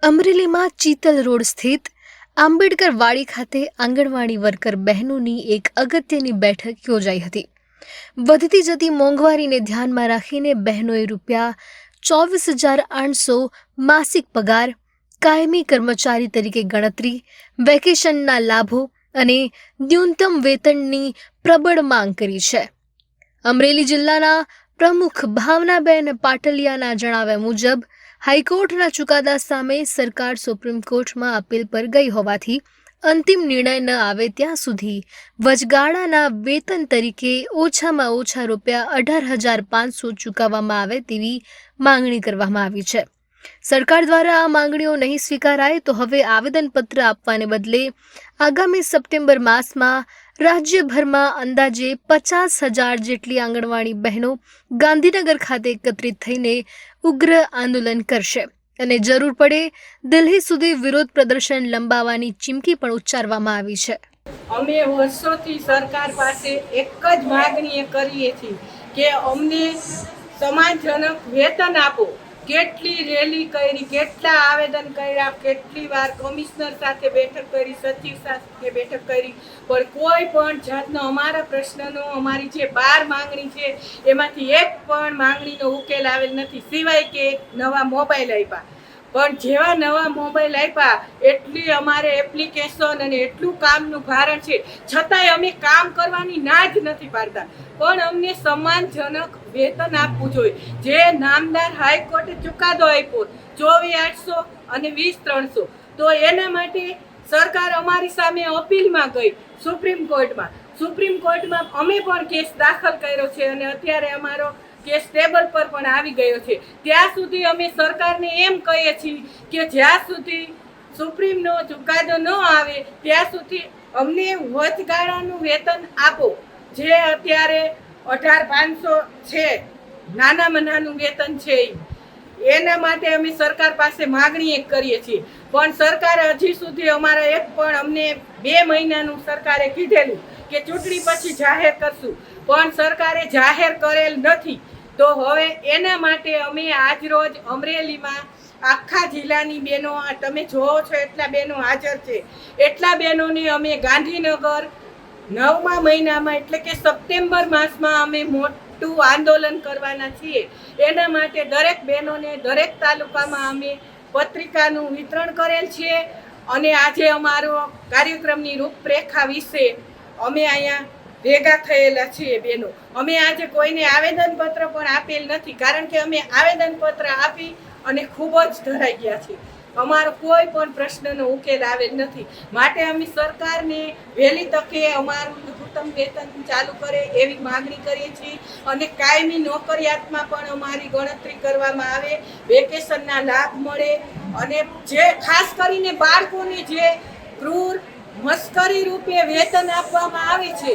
અમરેલીમાં ચીતલ રોડ સ્થિત આંબેડકર વાડી ખાતે આંગણવાડી વર્કર બહેનોની એક અગત્યની બેઠક યોજાઈ હતી। વધતી જતી મોંઘવારીને ધ્યાનમાં રાખીને બહેનોએ ₹24,800 માસિક પગાર, કાયમી કર્મચારી તરીકે ગણતરી, વેકેશનના લાભો અને ન્યૂનતમ વેતનની પ્રબળ માંગ કરી છે। અમરેલી જિલ્લાના પ્રમુખ ભાવનાબેન પાટલિયાના જણાવ્યા મુજબ હાઈકોર્ટના ચુકાદા સામે સરકાર સુપ્રીમ કોર્ટમાં અપીલ પર ગઈ હોવાથી અંતિમ નિર્ણય ન આવે ત્યાં સુધી વચગાળાના વેતન તરીકે ઓછામાં ઓછા ₹18,500 ચૂકવવામાં આવે તેવી માંગણી કરવામાં આવી છે। સરકાર દ્વારા આ માંગણીઓ નહીં સ્વીકારાય તો હવે આવેદનપત્ર આપવાને બદલે આગામી સપ્ટેમ્બર માસમાં રાજ્યભરમાં અંદાજે 50,000 જેટલી આંગણવાડી બહેનો ગાંધીનગર ખાતે એકત્રિત થઈને ઉગ્ર આંદોલન કરશે અને જરૂર પડે દિલ્હી સુધી વિરોધ પ્રદર્શન લંબાવવાની ચીમકી પણ ઉચ્ચારવામાં આવી છે। અમે વર્ષોથી સરકાર પાસે એક જ માંગણી કરીએ છીએ કે અમને સમાનજનક વેતન આપો। કેટલી રેલી કરી, કેટલા આવેદન કર્યા, કેટલી વાર કમિશનર સાથે બેઠક કરી, સચિવ સાથે બેઠક કરી, પણ કોઈ પણ જાતનો અમારા પ્રશ્નનો, અમારી જે 12 માંગણી છે એમાંથી એક પણ માંગણીનો ઉકેલ આવેલ નથી, સિવાય કે નવા મોબાઈલ આપ્યા। પણ જેવા નવા મોબાઈલ આપ્યા એટલી અમારે એપ્લિકેશન અને એટલું કામનું ભારણ છે, છતાંય અમે કામ કરવાની ના જ નથી પાડતા। પણ અમને સમાનજનક વેતન આપવું જોઈએ। જે નામદાર હાઈકોર્ટે ચુકાદો આપ્યો 24,800 અને 20,300, તો એના માટે સરકાર અમારી સામે અપીલમાં ગઈ સુપ્રીમ કોર્ટમાં અમે પણ કેસ દાખલ કર્યો છે અને અત્યારે અમારો કેસ ટેબલ પર પણ આવી ગયો છે। ત્યાં સુધી અમે સરકારને એમ કહીએ છીએ કે જ્યાં સુધી સુપ્રીમનો ચુકાદો ન આવે ત્યાં સુધી અમને વચગાળાનું વેતન આપો। જે અત્યારે 18,500 છે, નાનામાં નાનું વેતન છે, એના માટે અમે સરકાર પાસે માગણી કરીએ છીએ। પણ સરકારે હજી સુધી અમારા એક પણ અમને 2 મહિનાનું સરકારે કીધેલું કે ચૂંટણી પછી જાહેર કરશું, પણ સરકારે જાહેર કરેલ નથી। તો હવે એના માટે અમે આજરોજ અમરેલીમાં આખા જિલ્લાની બહેનો, તમે જોવો છો એટલા બહેનો હાજર છે, એટલા બહેનોને અમે ગાંધીનગર 9મા મહિનામાં એટલે કે સપ્ટેમ્બર માસમાં અમે મોટું આંદોલન કરવાના છીએ। એના માટે દરેક બહેનોને દરેક તાલુકામાં અમે પત્રિકાનું વિતરણ કરેલ છે અને આજે અમારો કાર્યક્રમની રૂપરેખા વિશે અમે અહીંયા ભેગા થયેલા છીએ બહેનો। અમે આજે કોઈને આવેદનપત્ર પણ આપેલ નથી, કારણ કે અમે આવેદનપત્ર આપી અને ખૂબ જ ધરાઈ ગયા છીએ। અમારો કોઈ પણ પ્રશ્નનો ઉકેલ આવેલ નથી, માટે અમે સરકારને વહેલી તકે અમારું લઘુત્તમ વેતન ચાલુ કરે એવી માગણી કરીએ છીએ અને કાયમી નોકરિયાતમાં પણ અમારી ગણતરી કરવામાં આવે, વેકેશનના લાભ મળે અને જે ખાસ કરીને બાળકોને જે ક્રૂર મસ્કરી રૂપે વેતન આપવામાં આવે છે